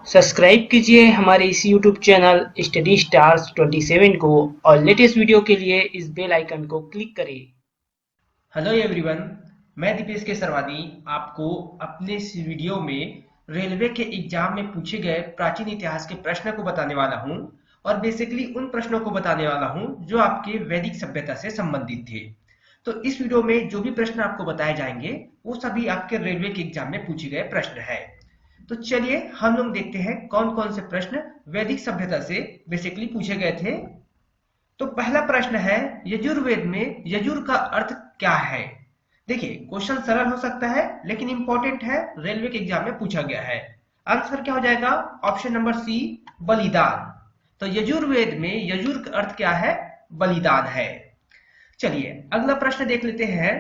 Subscribe कीजिए हमारे इस यूट्यूब चैनल स्टडी स्टार्स 27 को और लेटेस्ट वीडियो के लिए इस बेल आइकन को क्लिक करें। हेलो एवरीवन, मैं दीपेश के सरवानी आपको अपने इस वीडियो में रेलवे के एग्जाम में पूछे गए प्राचीन इतिहास के प्रश्न को बताने वाला हूं और बेसिकली उन प्रश्नों को बताने वाला हूं जो आपके वैदिक सभ्यता से संबंधित थे। तो इस वीडियो में जो भी प्रश्न आपको बताए जाएंगे वो सभी आपके रेलवे के एग्जाम में पूछे गए प्रश्न है। तो चलिए हम लोग देखते हैं कौन कौन से प्रश्न वैदिक सभ्यता से बेसिकली पूछे गए थे। तो पहला प्रश्न है, यजुर्वेद में यजुर का अर्थ क्या है? देखिए क्वेश्चन सरल हो सकता है लेकिन इंपॉर्टेंट है, रेलवे के एग्जाम में पूछा गया है। आंसर क्या हो जाएगा? ऑप्शन नंबर सी, बलिदान। तो यजुर्वेद में यजुर का अर्थ क्या है? बलिदान है। चलिए अगला प्रश्न देख लेते हैं।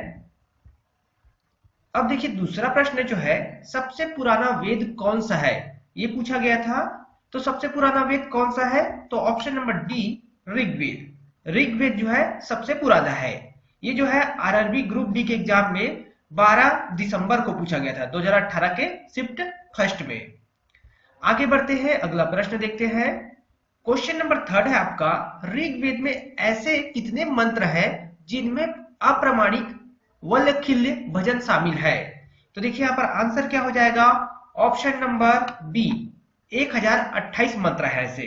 अब देखिए दूसरा प्रश्न जो है, सबसे पुराना वेद कौन सा है, ये पूछा गया था। तो सबसे पुराना वेद कौन सा है? तो option number D, Rigveda. Rigveda जो है सबसे पुराना है। ये जो है आरआरबी ग्रुप डी के एग्जाम में 12 दिसंबर को पूछा गया था 2018 के शिफ्ट फर्स्ट में। आगे बढ़ते हैं, अगला प्रश्न देखते हैं। क्वेश्चन नंबर थर्ड है आपका, ऋग्वेद में ऐसे कितने मंत्र है जिनमें अप्रामाणिक वल्लखिल्य भजन शामिल है? तो देखिए यहाँ पर आंसर क्या हो जाएगा? ऑप्शन नंबर बी, 1028 मंत्र है। ऐसे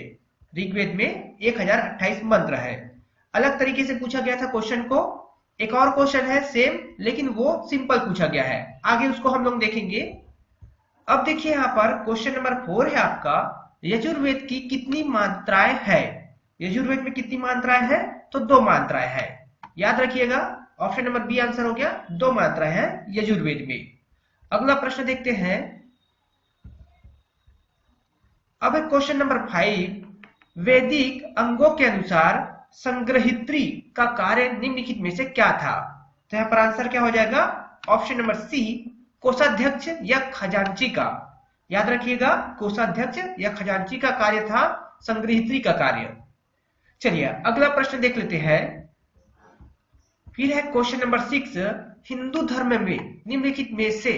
ऋग्वेद में 1028 मंत्र है। अलग तरीके से पूछा गया था क्वेश्चन को। एक और क्वेश्चन है सेम, लेकिन वो सिंपल पूछा गया है, आगे उसको हम लोग देखेंगे। अब देखिए यहाँ पर क्वेश्चन नंबर 4 है आपका, यजुर्वेद की कितनी मात्राएं है? यजुर्वेद में कितनी मात्राएं हैं? तो 2 मात्राएं हैं। याद रखिएगा, ऑप्शन नंबर बी आंसर हो गया, 2 मात्राएं हैं यजुर्वेद में। अगला प्रश्न देखते हैं। अब क्वेश्चन नंबर 5, वैदिक अंगों के अनुसार संग्रहित्री का कार्य निम्नलिखित में से क्या था? तो यहाँ पर आंसर क्या हो जाएगा? ऑप्शन नंबर सी, कोषाध्यक्ष या खजांची का। याद रखिएगा, कोषाध्यक्ष या खजांची का कार्य था संग्रहित्री का कार्य। चलिए अगला प्रश्न देख लेते हैं। फिर है क्वेश्चन नंबर 6, हिंदू धर्म में निम्नलिखित में से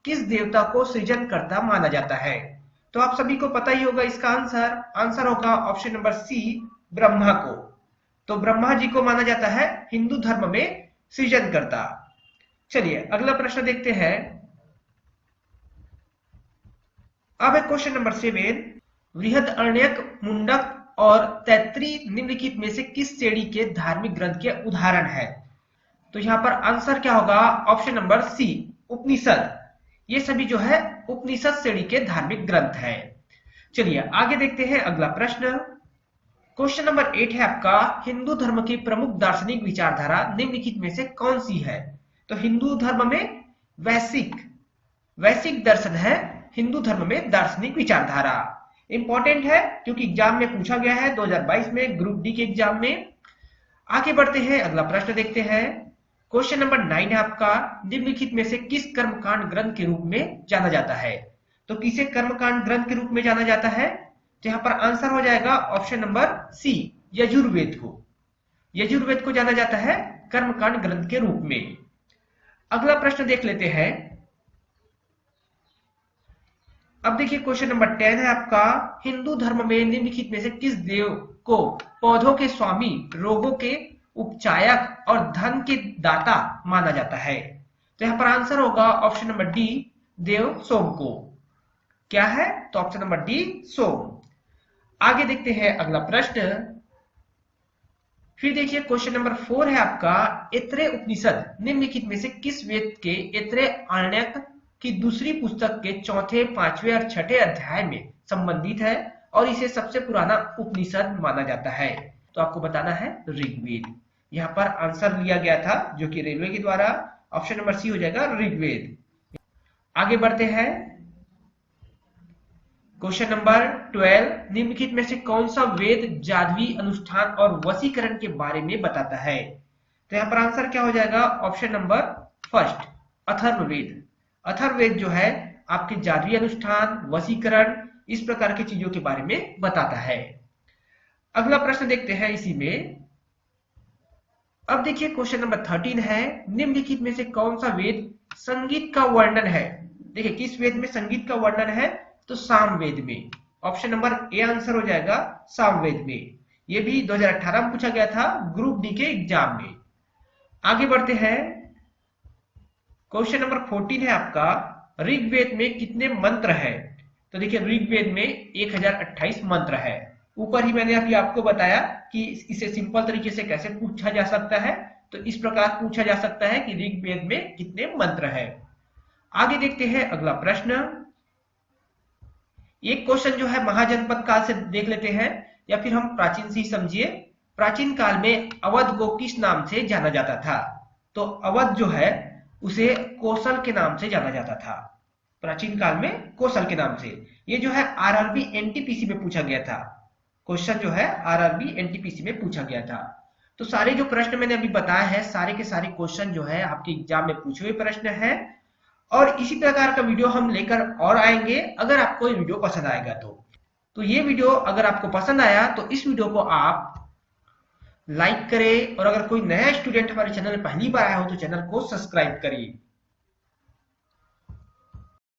किस देवता को सृजनकर्ता माना जाता है? तो आप सभी को पता ही होगा इसका आंसर होगा ऑप्शन नंबर सी, ब्रह्मा को। तो ब्रह्मा जी को माना जाता है हिंदू धर्म में सृजनकर्ता। चलिए अगला प्रश्न देखते हैं। अब है क्वेश्चन नंबर 7, बृहदारण्यक, मुंडक और तैत्तिरीय निम्नलिखित में से किस श्रेणी के धार्मिक ग्रंथ के उदाहरण है? तो यहाँ पर आंसर क्या होगा? ऑप्शन नंबर सी, उपनिषद। ये सभी जो है उपनिषद श्रेणी के धार्मिक ग्रंथ हैं। चलिए आगे देखते हैं अगला प्रश्न। क्वेश्चन नंबर 8 है आपका, हिंदू धर्म की प्रमुख दार्शनिक विचारधारा निम्नलिखित में से कौन सी है? तो हिंदू धर्म में वैश्विक दर्शन है हिंदू धर्म में दार्शनिक विचारधारा। इंपॉर्टेंट है क्योंकि एग्जाम में पूछा गया है 2022 में ग्रुप डी के एग्जाम में। आगे बढ़ते हैं, अगला प्रश्न देखते हैं। क्वेश्चन नंबर 9 है आपका, निम्नलिखित में से किस कर्मकांड ग्रंथ के रूप में जाना जाता है? तो किसे कर्मकांड ग्रंथ के रूप में जाना जाता है? तो यहाँ पर आंसर हो जाएगा ऑप्शन नंबर सी, यजुर्वेद को। यजुर्वेद को जाना जाता है कर्मकांड ग्रंथ के रूप में। अगला प्रश्न देख लेते हैं। अब देखिए क्वेश्चन नंबर 10 है आपका, हिंदू धर्म में निम्नलिखित में से किस देव को पौधों के स्वामी, रोगों के उपचायक और धन के दाता माना जाता है? तो यहाँ पर आंसर होगा ऑप्शन नंबर डी, देव सोम को। क्या है? तो ऑप्शन नंबर डी, सोम। आगे देखते हैं अगला प्रश्न। फिर देखिए क्वेश्चन नंबर 4 है आपका, ऐत्रेय उपनिषद निम्नलिखित में से किस वेद के ऐत्रेय आरण्यक की दूसरी पुस्तक के 4, 5वें और 6ठे अध्याय में संबंधित है और इसे सबसे पुराना उपनिषद माना जाता है? तो आपको बताना है ऋग्वेद। यहाँ पर आंसर लिया गया था जो कि रेलवे के द्वारा, ऑप्शन नंबर सी हो जाएगा ऋग्वेद। आगे बढ़ते हैं। क्वेश्चन नंबर 12, निम्नलिखित में से कौन सा वेद जादुई अनुष्ठान और वशीकरण के बारे में बताता है? तो यहाँ पर आंसर क्या हो जाएगा? Option number first, Atharvaveda. Atharvaveda जो है आपके जादुई अनुष्ठान, वशीकरण, इस प्रकार की चीजों के बारे में बताता है। अगला प्रश्न देखते हैं इसी में। अब देखिए क्वेश्चन नंबर 13 है, निम्नलिखित में से कौन सा वेद संगीत का वर्णन है? देखिए किस वेद में संगीत का वर्णन है? तो सामवेद में। ऑप्शन नंबर ए आंसर हो जाएगा सामवेद में। ये भी 2018 में पूछा गया था ग्रुप डी के एग्जाम में। आगे बढ़ते हैं, क्वेश्चन नंबर 14 है आपका, ऋग्वेद में कितने मंत्र है? तो देखिए ऋग्वेद में 1028 मंत्र है। ऊपर ही मैंने अभी आपको बताया कि इसे सिंपल तरीके से कैसे पूछा जा सकता है। तो इस प्रकार पूछा जा सकता है कि ऋग्वेद में कितने मंत्र है। आगे देखते हैं अगला प्रश्न। एक क्वेश्चन जो है महाजनपद काल से देख लेते हैं, या फिर हम प्राचीन से ही समझिए। प्राचीन काल में अवध को किस नाम से जाना जाता था? तो अवध जो है उसे कौशल के नाम से जाना जाता था। प्राचीन काल में कौशल के नाम से। ये जो है आरआरबी एनटीपीसी में पूछा गया था। क्वेश्चन जो है आरआरबी एनटीपीसी में पूछा गया था। तो सारे जो प्रश्न मैंने अभी बताए हैं, सारे के सारे क्वेश्चन जो है आपके एग्जाम में पूछे हुए प्रश्न है। और इसी प्रकार का वीडियो हम लेकर और आएंगे, अगर आपको ये वीडियो पसंद आएगा तो ये वीडियो अगर आपको पसंद आया तो इस वीडियो को आप लाइक करें, और अगर कोई नया स्टूडेंट हमारे चैनल में पहली बार आया हो तो चैनल को सब्सक्राइब करिए।